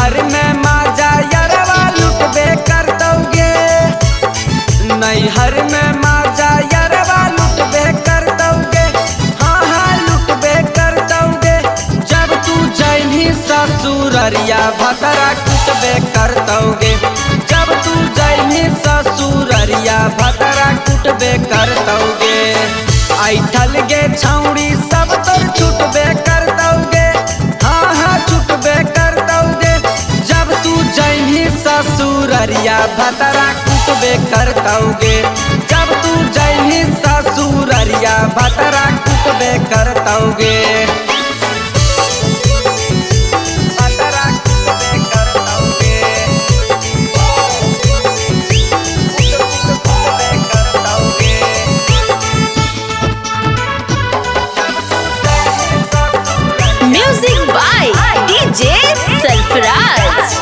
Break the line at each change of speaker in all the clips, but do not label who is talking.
नैहर में माजा यरवा लुटबे कर दोगे, नैहर में माजा यरवा लुटबे कर दोगे, हाँ हाँ लुटबे कर दोगे। जब तू जैनी ससुररिया भतरा कुटबे कर दोगे, जब तू जैनी ससुररिया भतरा कुटबे कर दोगे। ऐठल गे छौड़ी सब तोर छुटबे कर दोगे, हाँ हाँ छुटबे कर दोगे। जब तू जैनी ससुररिया भतरा कुटबे कर दोगे, जब तू जैनी ससुररिया भतरा कुटबे कर दोगे।
Music by DJ Sarfaraz.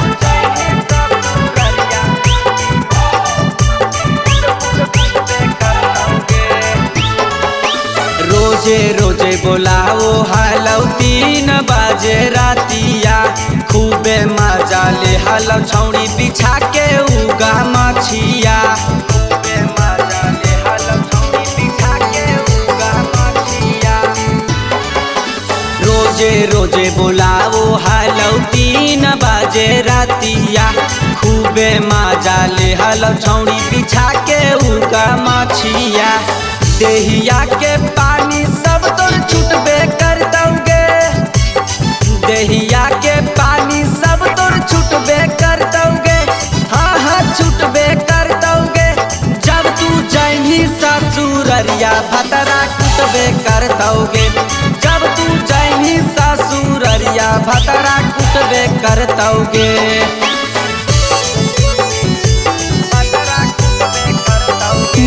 रोजे रोजे बोलाओ हालौ 3 बजे रातिया, खूबे मजा ले हालौ छौड़ी बिछा के उगा मछिया, खूबे मजा ले हालौ छौड़ी बिछा के उगा मछिया। रोजे रोजे बोलाओ हालौ 3 बजे रातिया, खूबे मजा ले हालौ छौड़ी बिछा के उगा मछिया। देहिया के पानी सब तोर छुटबे कर दोगे, देहिया के पानी सब तोर छुटबे कर दोगे, हाँ हाँ छुटबे कर दोगे। जब तू जैनी ससुररिया भतरा कुटबे कर दोगे, जब तू जैनी ससुररिया भतरा कुटबे कर दोगे।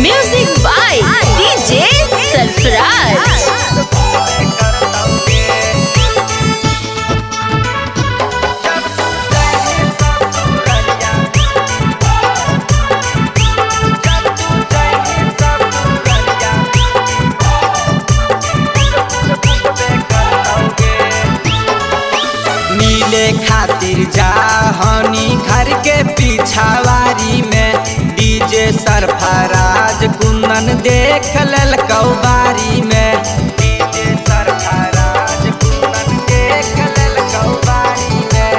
Music by DJ Sarfaraz.
मिले खातिर जाहनी घर के पिछावारी में, डीजे सरफराज कुंदन देख ललकौ बारी में, डीजे सरफराज कुंदन देख ललकौ बारी में।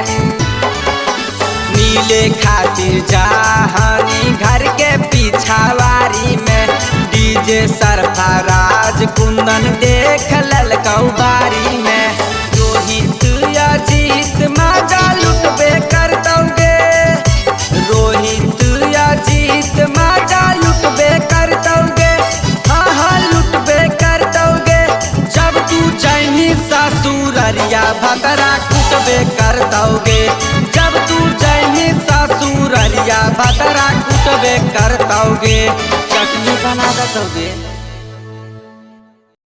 मिले खातिर जाहनी घर के पिछावारी में, डीजे सरफराज कुंदन देख ललकौ बारी में। रोहित अजीत माजा लुटबे कर दोगे, रोहित अजीत माजा लुटबे कर दोगे, हाँ हाँ लुटबे कर दोगे। जब तू जैनी ससुररिया भतरा कुटबे कर दोगे, जब तू जैनी ससुररिया भतरा कुटबे कर दोगे। चटनी बना दोगे।